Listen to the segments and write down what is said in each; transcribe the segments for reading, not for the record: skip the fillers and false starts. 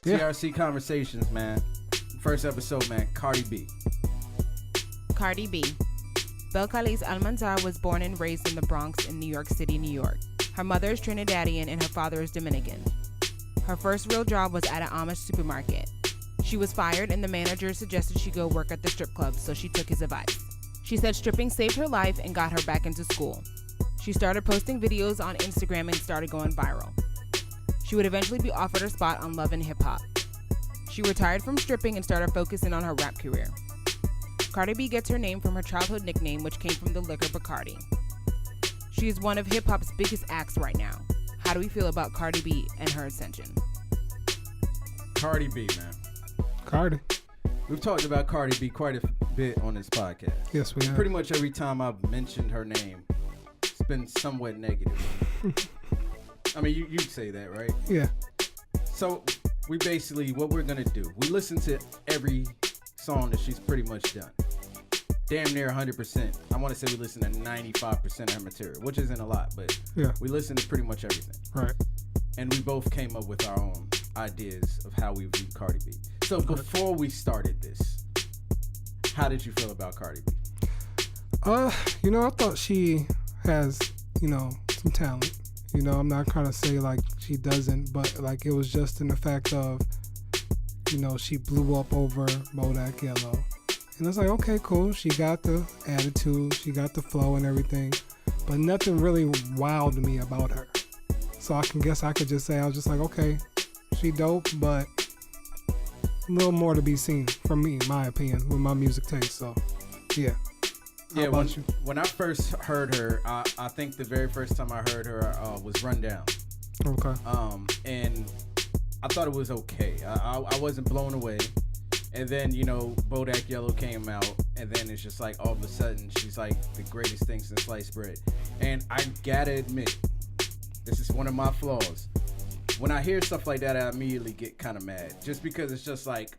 TRC Conversations, man. First episode, man. Cardi B. Cardi B. Bel Khalis Almanzar was born and raised in the Bronx in New York City, New York. Her mother is Trinidadian and her father is Dominican. Her first real job was at an Amish supermarket. She was fired and the manager suggested she go work at the strip club, so she took his advice. She said stripping saved her life and got her back into school. She started posting videos on Instagram and started going viral. She would eventually be offered a spot on Love and Hip Hop. She retired from stripping and started focusing on her rap career. Cardi B gets her name from her childhood nickname, which came from the liquor Bacardi. She is one of hip hop's biggest acts right now. How do we feel about Cardi B and her ascension? Cardi B, man. Cardi. We've talked about Cardi B quite a bit on this podcast. Yes, we have. Pretty much every time I've mentioned her name, it's been somewhat negative. I mean, you'd say that, right? Yeah. So we basically, what we're going to do, we listen to every song that she's pretty much done. Damn near 100%. I want to say we listen to 95% of her material, which isn't a lot, but yeah, we listen to pretty much everything. Right. And we both came up with our own ideas of how we view Cardi B. So before we started this, how did you feel about Cardi B? I thought she has, some talent. I'm not trying to say like she doesn't, but like it was just in the fact of, she blew up over Bodak Yellow. And it's like, okay, cool. She got the attitude, she got the flow and everything, but nothing really wowed me about her. So I could just say, I was just like, okay, she dope, but a little more to be seen from me, in my opinion, with my music taste. So, yeah. Yeah, when I first heard her, I think the very first time I heard her was Rundown. Okay. And I thought it was okay. I wasn't blown away. And then, Bodak Yellow came out, and then it's just like all of a sudden she's like the greatest thing since sliced bread. And I gotta admit, this is one of my flaws. When I hear stuff like that, I immediately get kind of mad. Just because it's just like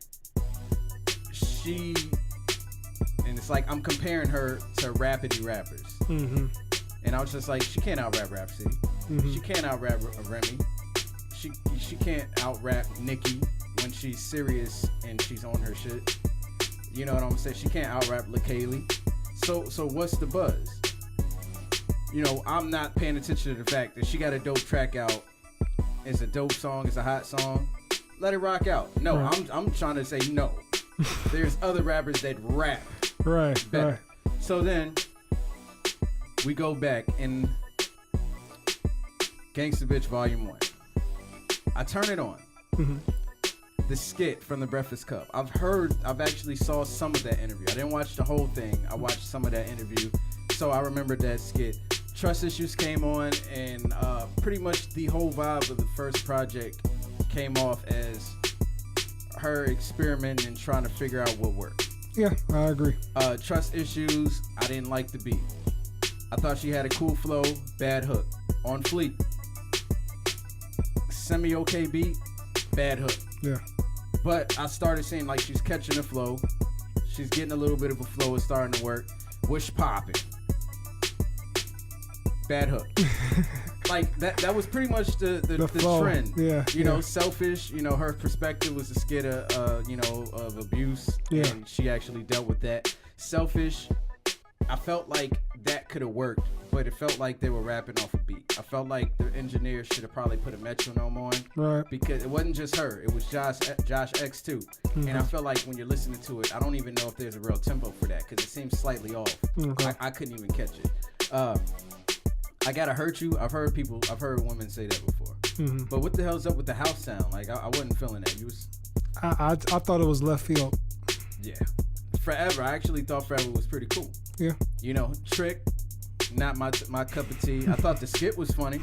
and it's like I'm comparing her to Rapidy rappers. Mm-hmm. And I was just like, she can't out-rap Rhapsody. Mm-hmm. She can't out-rap Remy. She can't out-rap Nicki when she's serious and she's on her shit. You know what I'm saying? She can't out-rap LaKaylee. So what's the buzz? I'm not paying attention to the fact that she got a dope track out. It's a dope song. It's a hot song. Let it rock out. No, right. I'm trying to say no. There's other rappers that rap better. Right. So then we go back in Gangsta Bitch Volume 1. I turn it on. Mm-hmm. The skit from The Breakfast Club. I've actually saw some of that interview. I didn't watch the whole thing. I watched some of that interview. So I remember that skit. Trust Issues came on, and pretty much the whole vibe of the first project came off as her experimenting and trying to figure out what worked. Yeah, I agree. Trust Issues, I didn't like the beat. I thought she had a cool flow, bad hook. On Fleek, semi-okay beat, bad hook. Yeah. But I started seeing like she's catching the flow. She's getting a little bit of a flow. It's starting to work. Wish popping. Bad hook. Like that was pretty much the trend. Yeah. Selfish. Her perspective was a skit of abuse. Yeah. And she actually dealt with that. Selfish. I felt like that could have worked, but it felt like they were rapping off a beat. I felt like the engineer should have probably put a metronome on. Right. Because it wasn't just her. It was Josh X too. Mm-hmm. And I feel like when you're listening to it, I don't even know if there's a real tempo for that because it seems slightly off. Okay. I couldn't even catch it. I Gotta Hurt You. I've heard women say that before. Mm-hmm. But what the hell's up with the house sound? Like I wasn't feeling that. I thought it was left field. Yeah. Forever. I actually thought Forever was pretty cool. Yeah. Trick, not my cup of tea. I thought the skit was funny.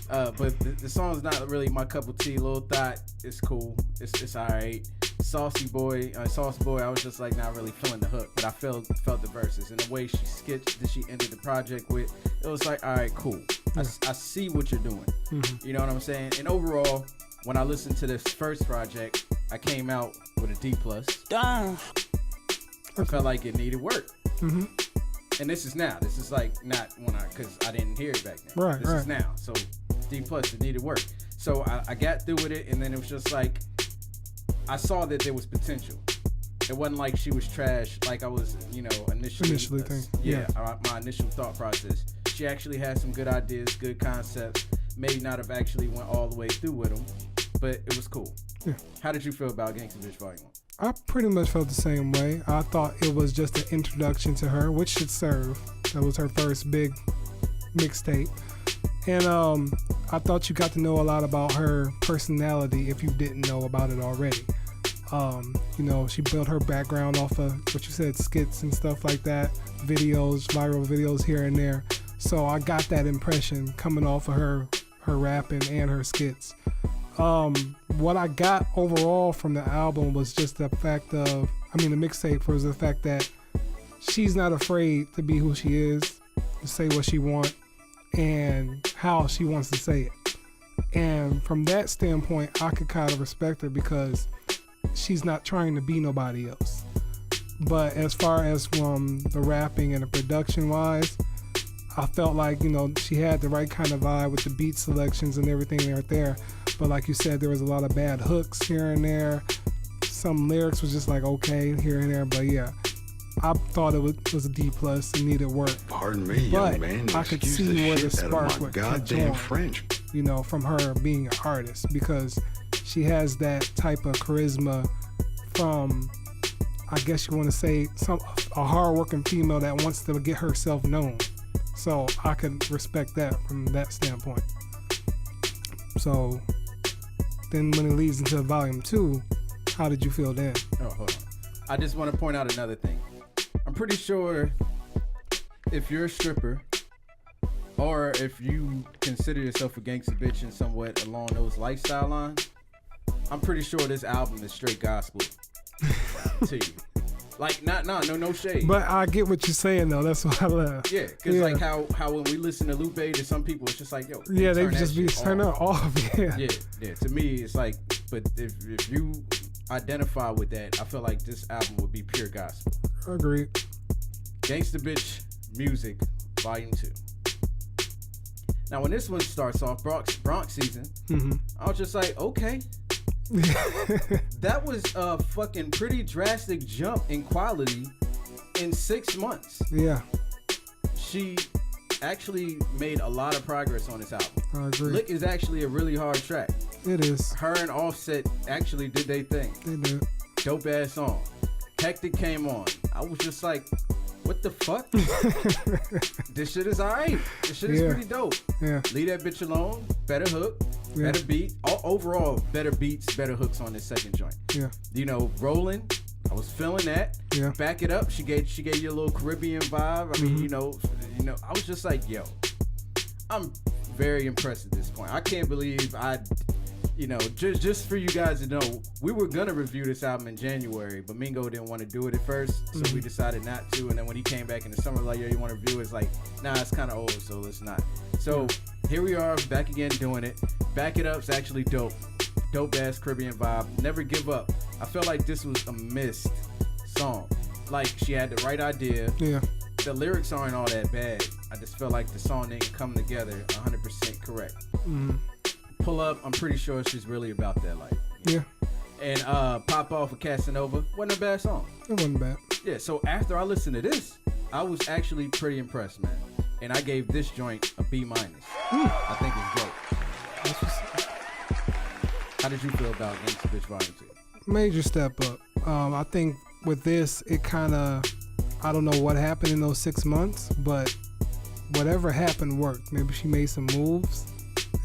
But the song's not really my cup of tea. Lil Thot, it's cool. It's alright. Sauce Boy, I was just like not really feeling the hook, but I felt the verses and the way she sketched that she ended the project with. It was like, all right, cool. Yeah. I see what you're doing. Mm-hmm. You know what I'm saying? And overall, when I listened to this first project, I came out with a D+. Damn. I felt like it needed work. Mm-hmm. And this is now. This is like not when because I didn't hear it back then. Right. This is now. So D+, it needed work. So I got through with it, and then it was just like, I saw that there was potential. It wasn't like she was trash like I was, initially thinking. Yeah, my initial thought process. She actually had some good ideas, good concepts. May not have actually went all the way through with them, but it was cool. Yeah. How did you feel about Gangsta Bitch Volume 1? I pretty much felt the same way. I thought it was just an introduction to her, which should serve. That was her first big mixtape. And I thought you got to know a lot about her personality if you didn't know about it already. She built her background off of what you said, skits and stuff like that, videos, viral videos here and there. So I got that impression coming off of her rapping and her skits. What I got overall from the album was just the fact of, the mixtape was the fact that she's not afraid to be who she is, to say what she wants and how she wants to say it. And from that standpoint, I could kind of respect her because she's not trying to be nobody else. But as far as the rapping and the production wise, I felt like, she had the right kind of vibe with the beat selections and everything right there. But like you said, there was a lot of bad hooks here and there. Some lyrics was just like, okay, here and there. But yeah, I thought it was a D+ and needed work. Pardon me, but young man. I could see where the spark would goddamn French. From her being an artist, because she has that type of charisma from, I guess you want to say, a hardworking female that wants to get herself known. So I could respect that from that standpoint. So then when it leads into Volume 2, how did you feel then? Oh, hold on. I just want to point out another thing. I'm pretty sure if you're a stripper, or if you consider yourself a gangsta bitch in somewhat along those lifestyle lines, I'm pretty sure this album is straight gospel to you. Like, no shade. But I get what you're saying, though. That's what I love. Yeah, because like how when we listen to Lupe, to some people, it's just like, yo. Yeah, they just be turning off. Yeah. Yeah. To me, it's like, but if you identify with that, I feel like this album would be pure gospel. Agreed. Gangsta Bitch Music, Volume 2. Now, when this one starts off, Bronx season, I was just like, okay. That was a fucking pretty drastic jump in quality in 6 months. Yeah. She actually made a lot of progress on this album. I agree. Lick is actually a really hard track. It is. Her and Offset actually did their thing. They did. Dope ass song. Hectic came on. I was just like, what the fuck? This shit is alright. This shit is pretty dope. Yeah. Leave that bitch alone. Better hook. Better beat. Overall, better beats, better hooks on this second joint. Yeah. Rolling. I was feeling that. Yeah. Back it up. She gave you a little Caribbean vibe. I mean, I was just like, yo, I'm very impressed at this point. I can't believe just for you guys to know, we were gonna review this album in January, but Mingo didn't want to do it at first, so we decided not to. And then when he came back in the summer, like, yo, you want to review it? It's like, nah, it's kind of old, so let's not. So here we are, back again doing it. Back It Up's actually dope. Dope ass Caribbean vibe. Never Give Up. I felt like this was a missed song. Like, she had the right idea. Yeah. The lyrics aren't all that bad. I just felt like the song didn't come together 100% correct. Pull Up, I'm pretty sure she's really about that life. Yeah. And Pop Off with Casanova wasn't a bad song. It wasn't bad. Yeah, so after I listened to this, I was actually pretty impressed, man. And I gave this joint a B-. I think it's dope. How did you feel about Gangsta Bitch Volume 2? Major step up. I think with this, it kind of, I don't know what happened in those 6 months, but whatever happened worked. Maybe she made some moves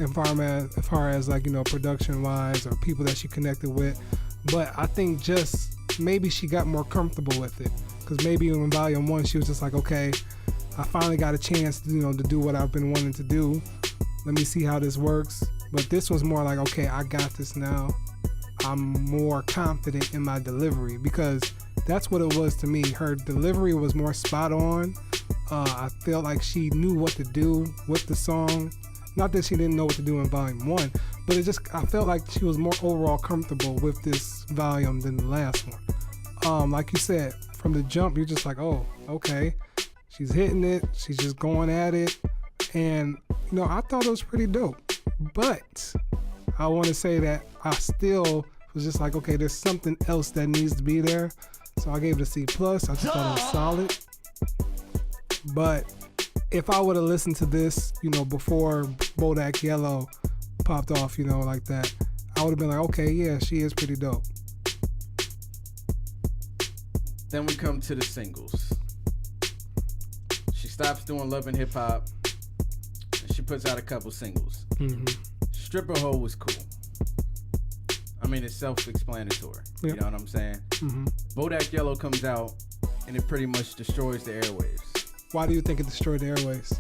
as far as like, production wise or people that she connected with. But I think just maybe she got more comfortable with it, because maybe in Volume 1 she was just like, okay, I finally got a chance to do what I've been wanting to do. Let me see how this works. But this was more like, okay, I got this now. I'm more confident in my delivery, because that's what it was to me. Her delivery was more spot on. I felt like she knew what to do with the song. Not that she didn't know what to do in Volume 1, but I felt like she was more overall comfortable with this volume than the last one. Like you said, from the jump, you're just like, oh, okay. She's hitting it. She's just going at it. And, I thought it was pretty dope. But I want to say that I still was just like, okay, there's something else that needs to be there. So I gave it a C+. I just thought it was solid. But if I would have listened to this, before Bodak Yellow popped off, like that, I would have been like, okay, yeah, she is pretty dope. Then we come to the singles. She stops doing Love and Hip Hop, and she puts out a couple singles. Mm-hmm. Stripper Hole was cool. I mean, it's self-explanatory. Yep. You know what I'm saying? Mm-hmm. Bodak Yellow comes out, and it pretty much destroys the airwaves. Why do you think it destroyed the airwaves?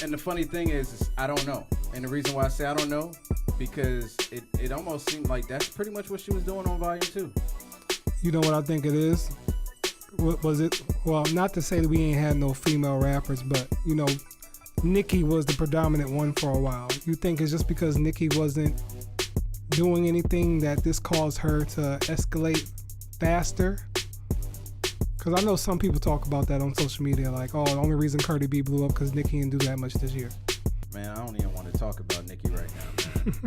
And the funny thing is I don't know. And the reason why I say I don't know, because it almost seemed like that's pretty much what she was doing on Volume 2. You know what I think it is? What was it? Well, not to say that we ain't had no female rappers, but, Nicki was the predominant one for a while. You think it's just because Nicki wasn't doing anything that this caused her to escalate faster? Because I know some people talk about that on social media, like, oh, the only reason Cardi B blew up because Nicki didn't do that much this year. Man, I don't even want to talk about Nicki right now, man.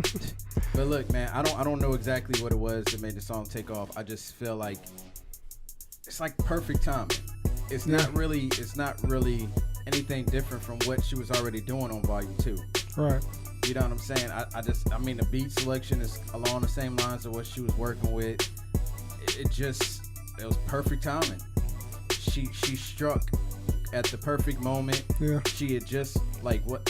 But look, man, I don't know exactly what it was that made the song take off. I just feel like it's like perfect timing. It's not really anything different from what she was already doing on Volume 2. Right. You know what I'm saying? I mean, the beat selection is along the same lines of what she was working with. It was perfect timing. She struck at the perfect moment. Yeah. She had just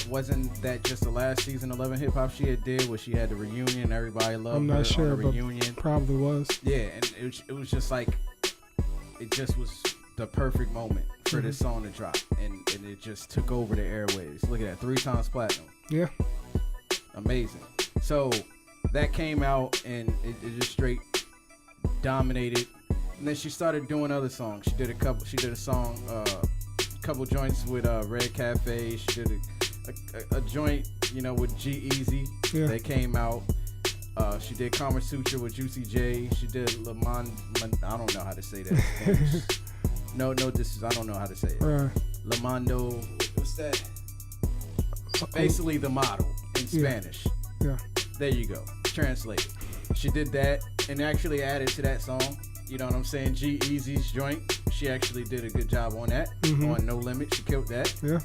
wasn't that just the last season of Love and Hip Hop she had did, where she had the reunion and everybody loved I'm her not sure, on the but reunion. Probably was. Yeah, and it was just like, it just was the perfect moment for this song to drop, and it just took over the airwaves. Look at that, 3 times platinum. Yeah. Amazing. So that came out and it just straight dominated. And then she started doing other songs. She did a song, couple joints with Red Cafe. She did a joint, with G-Eazy. Yeah. That came out. She did Kama Sutra with Juicy J. She did I don't know how to say that. I don't know how to say it. Lamando, what's that? Basically the model in Spanish. Yeah. There you go. Translate. She did that and actually added to that song. You know what I'm saying? G-Eazy's joint. She actually did a good job on that. Mm-hmm. On No Limit. She killed that. Yeah.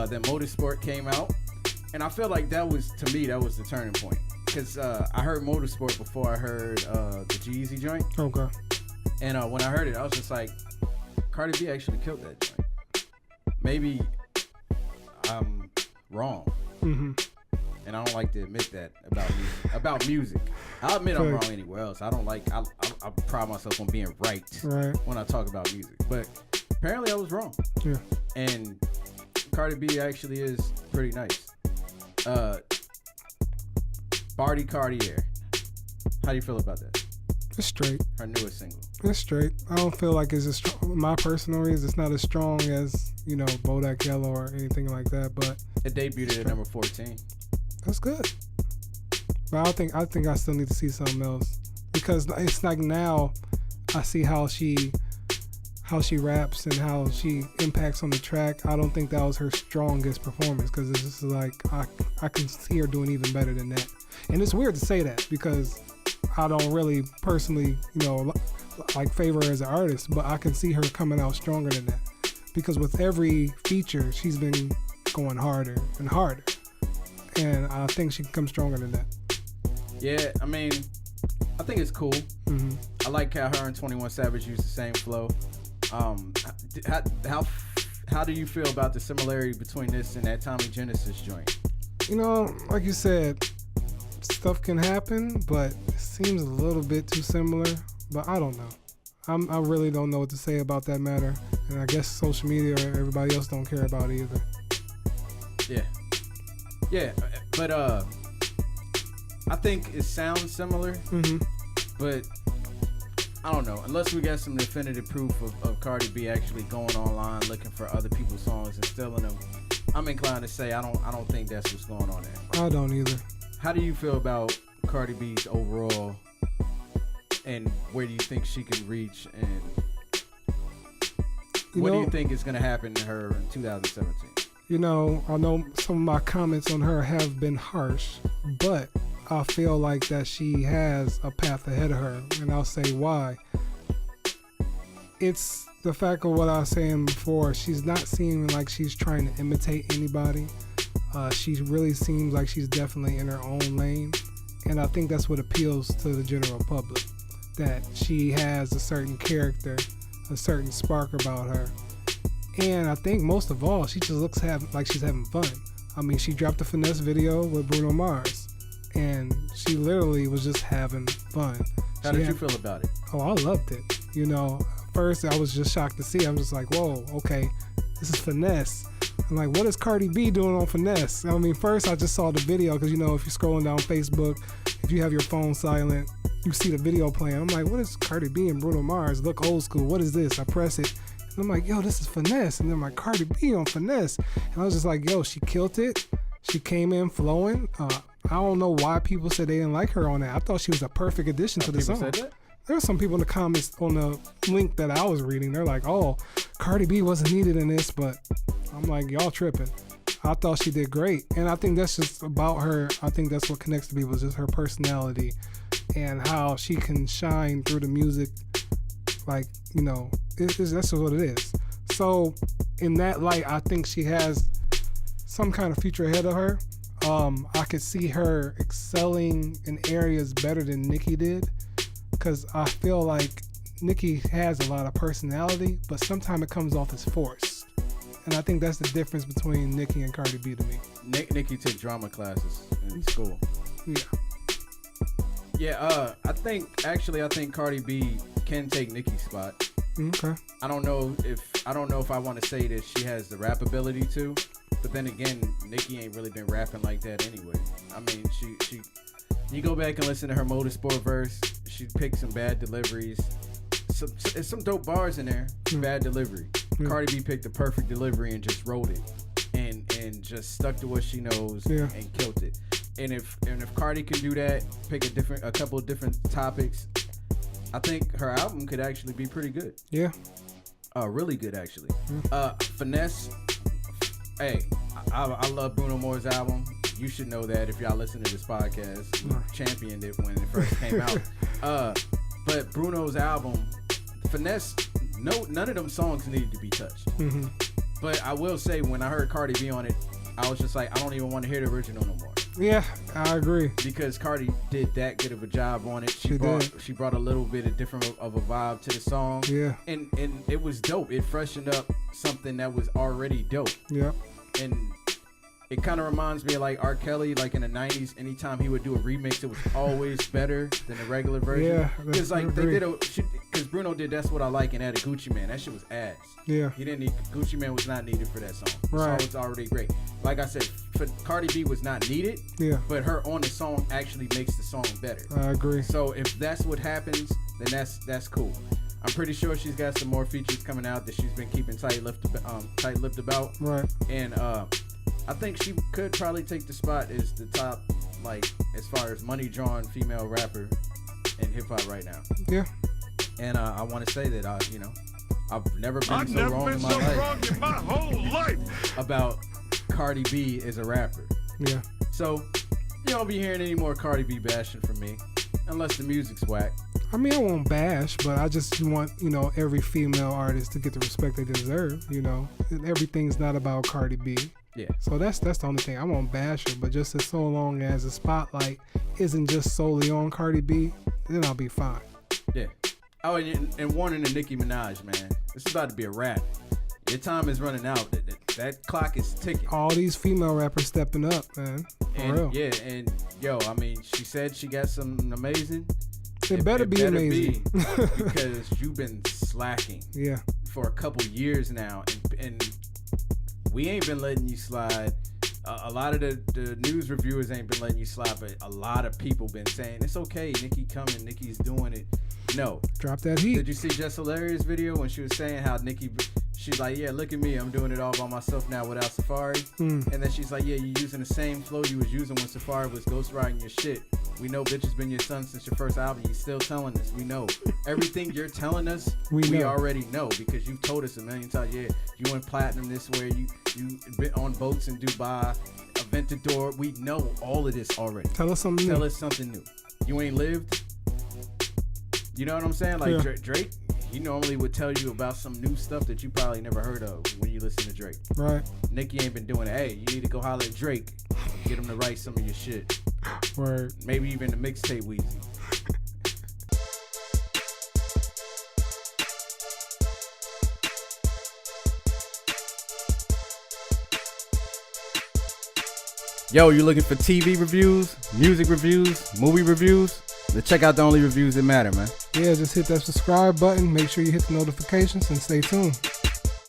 Then Motorsport came out. And I feel like that was the turning point. Because I heard Motorsport before I heard the G-Eazy joint. Okay. And when I heard it, I was just like, Cardi B actually killed that joint. Maybe I'm wrong. Mm-hmm. And I don't like to admit that about music. I'll admit I'm wrong anywhere else. I pride myself on being right when I talk about music. But apparently I was wrong. Yeah. And Cardi B actually is pretty nice. Barty Cartier. How do you feel about that? It's straight. Her newest single. It's straight. I don't feel like it's as strong. My personal reason, it's not as strong as, Bodak Yellow or anything like that, but it debuted at number 14. That's good. But I think I still need to see something else, because it's like now I see how she raps and how she impacts on the track. I don't think that was her strongest performance, because it's just like I can see her doing even better than that. And it's weird to say that because I don't really personally, like favor her as an artist, but I can see her coming out stronger than that, because with every feature she's been going harder and harder. And I think she can come stronger than that. Yeah, I mean, I think it's cool. Mm-hmm. I like how her and 21 Savage use the same flow. How do you feel about the similarity between this and that Tommy Genesis joint? Like you said, stuff can happen, but it seems a little bit too similar. But I don't know. I really don't know what to say about that matter. And I guess social media or everybody else don't care about it either. Yeah, but I think it sounds similar, but I don't know. Unless we got some definitive proof of Cardi B actually going online looking for other people's songs and stealing them, I'm inclined to say I don't think that's what's going on there. I don't either. How do you feel about Cardi B's overall, and where do you think she can reach, and what do you think is going to happen to her in 2017? I know some of my comments on her have been harsh, but I feel like that she has a path ahead of her, and I'll say why. It's the fact of what I was saying before. She's not seeming like she's trying to imitate anybody. She really seems like she's definitely in her own lane, and I think that's what appeals to the general public, that she has a certain character, a certain spark about her. And I think most of all, she just looks like she's having fun. I mean, she dropped a Finesse video with Bruno Mars, and she literally was just having fun. How did you feel about it? Oh, I loved it. You know, first I was just shocked to see. I'm just like, whoa, okay, this is Finesse. I'm like, what is Cardi B doing on Finesse? I mean, first I just saw the video because, you know, if you're scrolling down Facebook, if you have your phone silent, you see the video playing. I'm like, what is Cardi B and Bruno Mars? Look old school. What is this? I press it. And I'm like, yo, this is Finesse. And then I'm like, Cardi B on Finesse. And I was just like, yo, she killed it. She came in flowing. I don't know why people said they didn't like her on that. I thought she was a perfect addition to the song. Said that? There were some people in the comments on the link that I was reading. They're like, oh, Cardi B wasn't needed in this, but I'm like, y'all tripping. I thought she did great. And I think that's just about her. I think that's what connects to people, is just her personality and how she can shine through the music. Like, you know, that's what it is. So in that light, I think she has some kind of future ahead of her. I could see her excelling in areas better than Nicki did, because I feel like Nicki has a lot of personality, but sometimes it comes off as forced. And I think that's the difference between Nicki and Cardi B to me. Nicki took drama classes in school. Yeah. Yeah, I think Cardi B can take Nicki's spot. Okay. I don't know if I want to say that she has the rap ability to, but then again, Nicki ain't really been rapping like that anyway. I mean, she you go back and listen to her Motorsport verse, she picked some bad deliveries. Some dope bars in there, bad delivery. Cardi B picked the perfect delivery and just wrote it, and just stuck to what she knows and killed it. And if Cardi can do that, pick a couple of different topics, I think her album could actually be pretty good. Yeah. Really good actually. Finesse. Hey, I love Bruno Mars' album. You should know that if y'all listen to this podcast. We championed it when it first came out. But Bruno's album, Finesse, none of them songs needed to be touched. Mm-hmm. But I will say, when I heard Cardi B on it, I was just like, I don't even want to hear the original no more. Yeah, I agree. Because Cardi did that good of a job on it. She brought a little bit of different of a vibe to the song. Yeah. And it was dope. It freshened up something that was already dope. Yeah. And it kind of reminds me of like R. Kelly, like in the 90s. Anytime he would do a remix, it was always better than the regular version. Yeah, because like because Bruno did That's What I Like and added Gucci Man. That shit was ass. Yeah, he didn't need Gucci Man was not needed for that song. The right. song was already great. Like I said, Cardi B was not needed. Yeah, but her on the song actually makes the song better. I agree. So if that's what happens, then that's cool. I'm pretty sure she's got some more features coming out that she's been keeping tight-lipped about. Right. And I think she could probably take the spot as the top, like, as far as money drawing female rapper in hip hop right now. Yeah. And I want to say that I've never been so wrong in my whole life about Cardi B as a rapper. Yeah. So you don't be hearing any more Cardi B bashing from me, unless the music's whack. I mean, I won't bash, but I just want, every female artist to get the respect they deserve, Everything's not about Cardi B. Yeah. So that's the only thing. I won't bash her, but just as so long as the spotlight isn't just solely on Cardi B, then I'll be fine. Yeah. Oh, and warning to Nicki Minaj, man. This is about to be a wrap. Your time is running out. That clock is ticking. All these female rappers stepping up, man. For real. Yeah, and yo, I mean, she said she got something amazing. It better be amazing. Because you've been slacking. Yeah. For a couple years now, and we ain't been letting you slide. A lot of the news reviewers ain't been letting you slide, but a lot of people been saying it's okay. Nicki coming. Nicki's doing it. No. Drop that heat. Did you see Jess Hilarious video when she was saying how Nicki? She's like, yeah, look at me. I'm doing it all by myself now without Safari. And then she's like, yeah, you're using the same flow you was using when Safari was ghostwriting your shit. We know bitch has been your son since your first album. You still telling us. We know. Everything you're telling us, we already know because you've told us a million times. Yeah, you went platinum this way. You been on boats in Dubai. Aventador. We know all of this already. Tell us something Tell new. us something new. You ain't lived. You know what I'm saying? Like Yeah. Drake, he normally would tell you about some new stuff that you probably never heard of when you listen to Drake. Right. Nicki ain't been doing it. Hey, you need to go holler at Drake. Get him to write some of your shit. Word. Maybe even the mixtape Weezy. Yo, you looking for TV reviews, music reviews, movie reviews? Then check out the only reviews that matter, man. Yeah, just hit that subscribe button. Make sure you hit the notifications and stay tuned.